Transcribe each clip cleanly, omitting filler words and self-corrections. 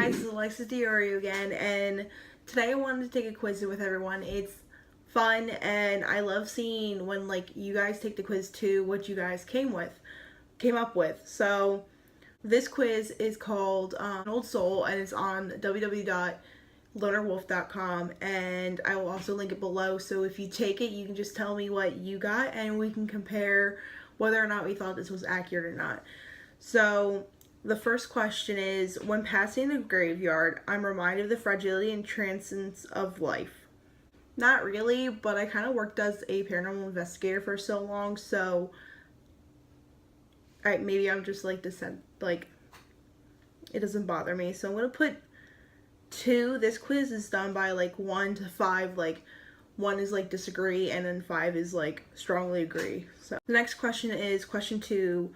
guys, it's Alexis Diorio again, and today I wanted to take a quiz with everyone. It's fun, and I love seeing when you guys take the quiz too, what you guys came up with. So this quiz is called Old Soul, and it's on www.lonerwolf.com, and I will also link it below. So if you take it, you can just tell me what you got, and we can compare whether or not we thought this was accurate or not. So the first question is, when passing the graveyard, I'm reminded of the fragility and transience of life. Not really, but I kind of worked as a paranormal investigator for so long, so maybe I'm just it doesn't bother me. So I'm going to put 2. This quiz is done by 1 to 5, 1 is disagree, and then 5 is strongly agree. So the next question is question 2.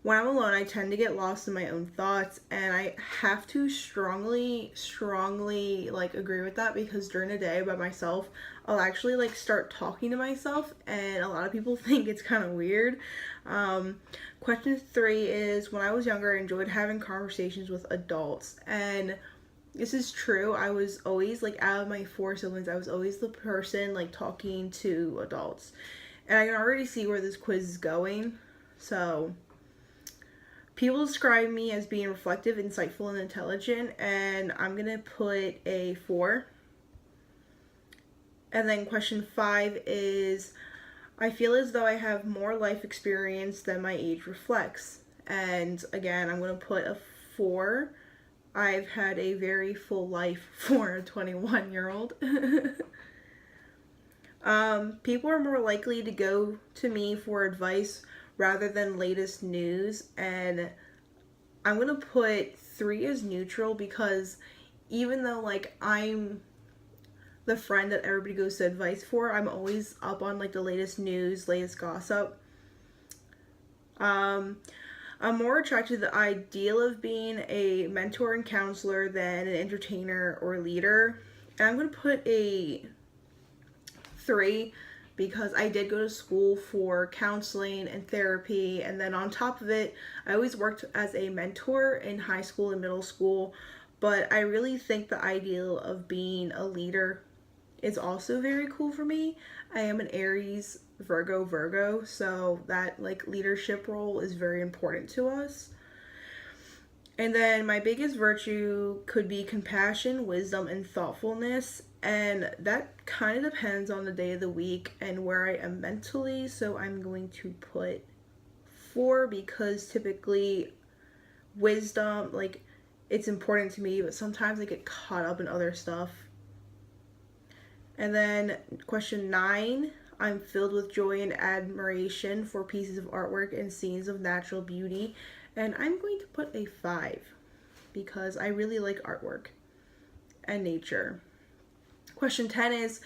When I'm alone, I tend to get lost in my own thoughts, and I have to strongly agree with that, because during the day by myself, I'll actually start talking to myself, and a lot of people think it's kind of weird. Question 3 is, when I was younger, I enjoyed having conversations with adults, and this is true. I was always out of my 4 siblings, I was always the person talking to adults, and I can already see where this quiz is going. So people describe me as being reflective, insightful, and intelligent, and I'm going to put a 4. And then question 5 is, I feel as though I have more life experience than my age reflects. And again, I'm going to put a 4. I've had a very full life for a 21-year-old. People are more likely to go to me for advice rather than latest news, and I'm gonna put 3 as neutral, because even though I'm the friend that everybody goes to advice for, I'm always up on the latest news, latest gossip. I'm more attracted to the ideal of being a mentor and counselor than an entertainer or leader, and I'm gonna put a 3, because I did go to school for counseling and therapy, and then on top of it, I always worked as a mentor in high school and middle school. But I really think the ideal of being a leader is also very cool for me. I am an Aries, Virgo, so that leadership role is very important to us. And then my biggest virtue could be compassion, wisdom, and thoughtfulness. And that kind of depends on the day of the week and where I am mentally. So I'm going to put 4, because typically wisdom, it's important to me, but sometimes I get caught up in other stuff. And then question 9, I'm filled with joy and admiration for pieces of artwork and scenes of natural beauty. And I'm going to put a 5, because I really like artwork and nature. Question 10 is,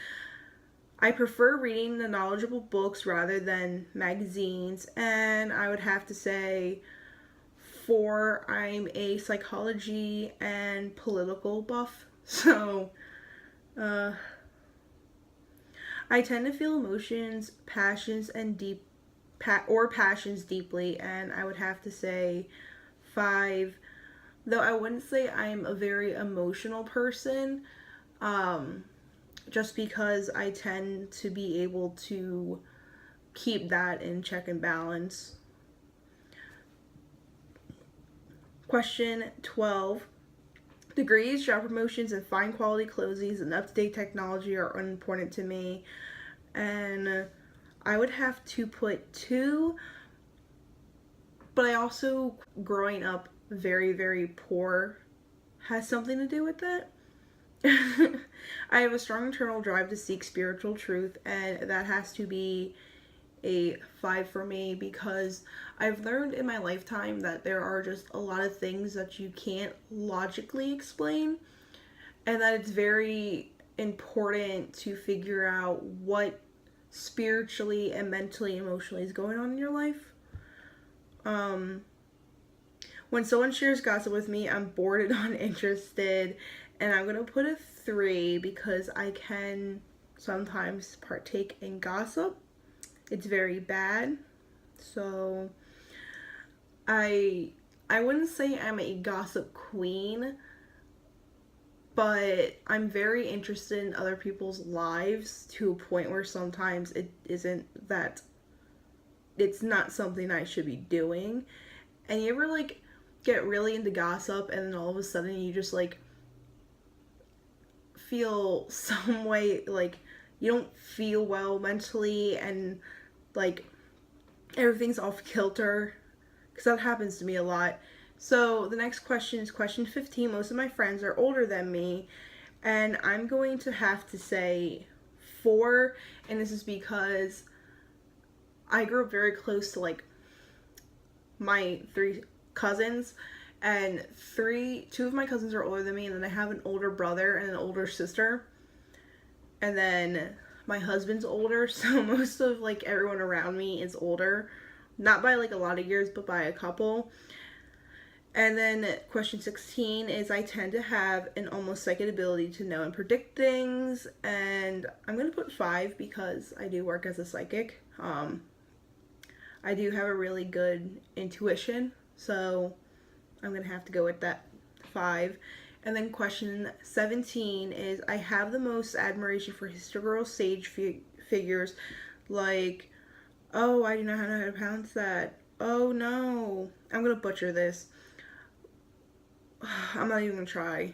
I prefer reading the knowledgeable books rather than magazines, and I would have to say 4, I'm a psychology and political buff, so I tend to feel emotions, passions deeply, and I would have to say 5, though I wouldn't say I'm a very emotional person, just because I tend to be able to keep that in check and balance. Question 12. Degrees, job promotions, and fine quality clothing and up-to-date technology are unimportant to me. And I would have to put 2, but I also, growing up very, very poor has something to do with that. I have a strong internal drive to seek spiritual truth, and that has to be a 5 for me, because I've learned in my lifetime that there are just a lot of things that you can't logically explain, and that it's very important to figure out what spiritually and mentally, emotionally is going on in your life. When someone shares gossip with me, I'm bored and uninterested, and I'm going to put a 3, because I can sometimes partake in gossip. It's very bad. So I wouldn't say I'm a gossip queen, but I'm very interested in other people's lives to a point where sometimes it's not something I should be doing. And you ever like get really into gossip and then all of a sudden you just like feel some way, like you don't feel well mentally, and like everything's off kilter, because that happens to me a lot. So the next question is question 15. Most of my friends are older than me, and I'm going to have to say 4, and this is because I grew up very close to like my 3 cousins, and 2 of my cousins are older than me, and then I have an older brother and an older sister, and then my husband's older, so most of like everyone around me is older, not by like a lot of years, but by a couple. And then question 16 is I tend to have an almost psychic ability to know and predict things, and I'm going to put 5 because I do work as a psychic. I do have a really good intuition, so I'm going to have to go with that 5. And then question 17 is I have the most admiration for historical sage figures, like, oh, I do not know how to pronounce that. Oh no, I'm going to butcher this. I'm not even gonna try.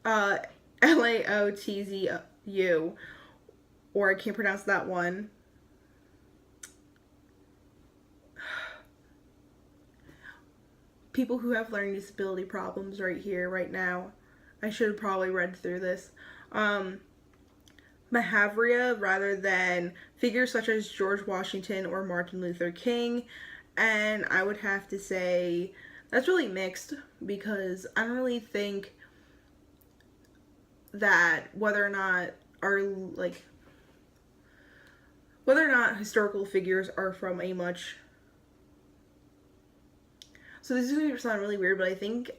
Laotzu, or I can't pronounce that one. People who have learning disability problems right here, right now. I should have probably read through this. Mahavria, rather than figures such as George Washington or Martin Luther King. And I would have to say that's really mixed, because I don't really think that whether or not historical figures are from a much, so this is going to sound really weird, but I think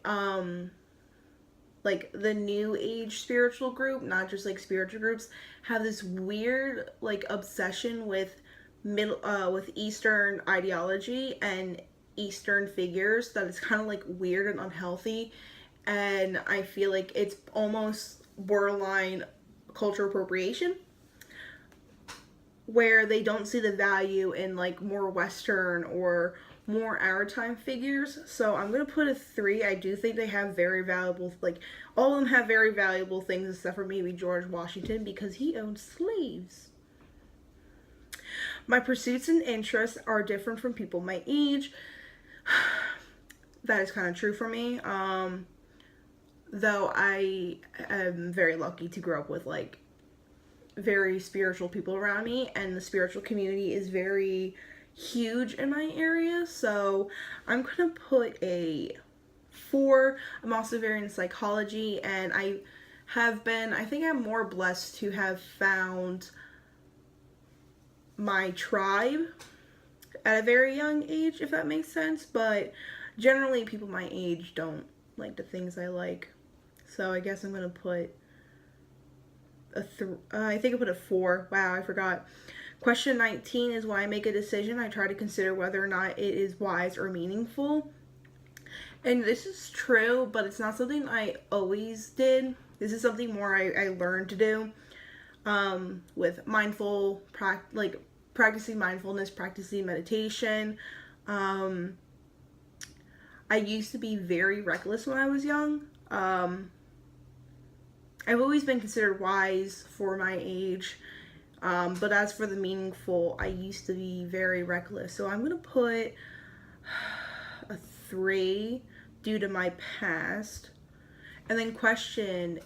like the new age spiritual group, not just like spiritual groups, have this weird like obsession with Eastern ideology and Eastern figures that is kind of like weird and unhealthy, and I feel like it's almost borderline cultural appropriation, where they don't see the value in like more Western or more our time figures. So I'm gonna put a 3. I do think they have very valuable, like all of them have very valuable things, except for maybe George Washington because he owned slaves. My pursuits and interests are different from people my age. That is kind of true for me. Though I am very lucky to grow up with like very spiritual people around me, and the spiritual community is very huge in my area. So I'm gonna put a 4. I'm also very into psychology, and I think I'm more blessed to have found my tribe at a very young age, if that makes sense. But generally people my age don't like the things I like, so I guess I'm gonna put I think I put a 4. Wow, I forgot. Question 19 is when I make a decision, I try to consider whether or not it is wise or meaningful. And this is true, but it's not something I always did. This is something more I learned to do with practicing mindfulness, practicing meditation. I used to be very reckless when I was young. I've always been considered wise for my age, but as for the meaningful, I used to be very reckless. So I'm going to put a 3 due to my past. And then question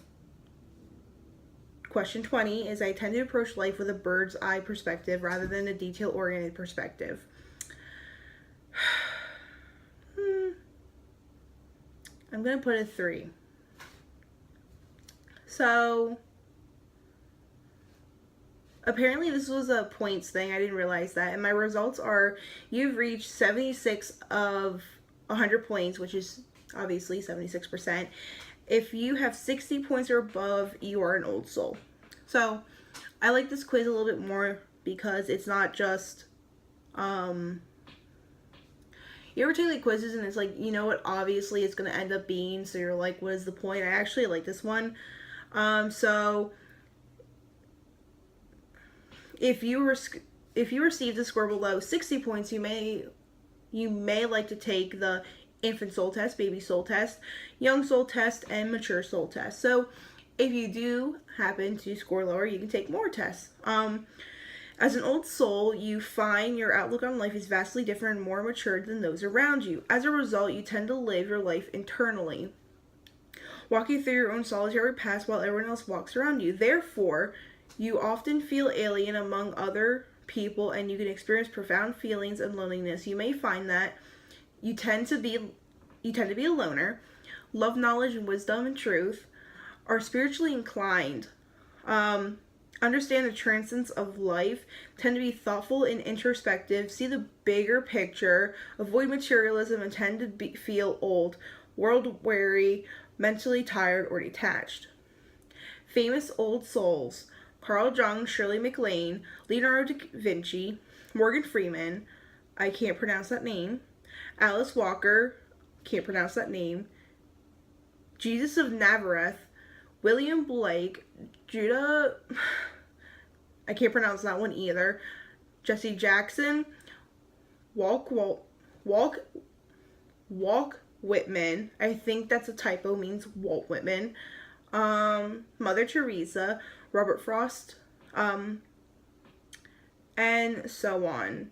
20 is I tend to approach life with a bird's eye perspective rather than a detail-oriented perspective. I'm going to put a 3. So apparently this was a points thing. I didn't realize that. And my results are you've reached 76 of 100 points, which is obviously 76%. If you have 60 points or above, you are an old soul. So I like this quiz a little bit more because it's not just, You ever take like quizzes and it's like, you know what, obviously it's going to end up being, so you're like, what is the point? I actually like this one. So if you received a score below 60 points, you may like to take the infant soul test, baby soul test, young soul test, and mature soul test. So if you do happen to score lower, you can take more tests. As an old soul, you find your outlook on life is vastly different and more mature than those around you. As a result, you tend to live your life internally, walking through your own solitary path while everyone else walks around you. Therefore, you often feel alien among other people and you can experience profound feelings of loneliness. You may find that you tend to be a loner, love knowledge and wisdom and truth, are spiritually inclined, understand the transcendence of life, tend to be thoughtful and introspective, see the bigger picture, avoid materialism, and tend to feel old, world weary, mentally tired, or detached. Famous old souls: Carl Jung, Shirley MacLaine, Leonardo da Vinci, Morgan Freeman, I can't pronounce that name, Alice Walker, can't pronounce that name, Jesus of Nazareth, William Blake, Judah, I can't pronounce that one either, Jesse Jackson, Walt Whitman, I think that's a typo, means Walt Whitman, Mother Teresa, Robert Frost, and so on.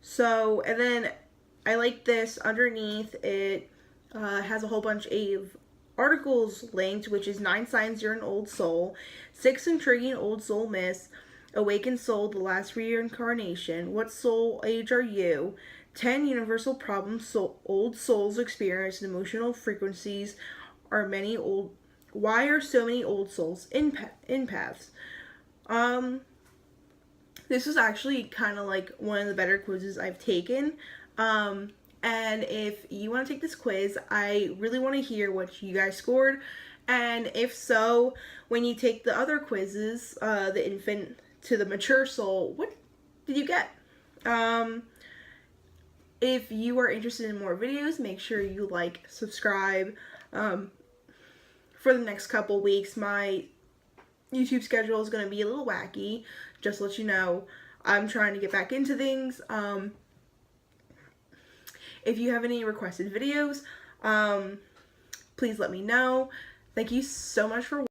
So, and then I like this underneath, it has a whole bunch of articles linked, which is 9 signs you're an old soul, 6 intriguing old soul myths, awakened soul, the last reincarnation, what soul age are you, 10 universal problems old souls experience, emotional frequencies are many old, why are so many old souls empaths? This is actually kind of like one of the better quizzes I've taken. And if you want to take this quiz, I really want to hear what you guys scored. And if so, when you take the other quizzes, the infant to the mature soul, what did you get? If you are interested in more videos, make sure you like, subscribe. For the next couple weeks, my YouTube schedule is going to be a little wacky. Just to let you know, I'm trying to get back into things. If you have any requested videos, please let me know. Thank you so much for watching.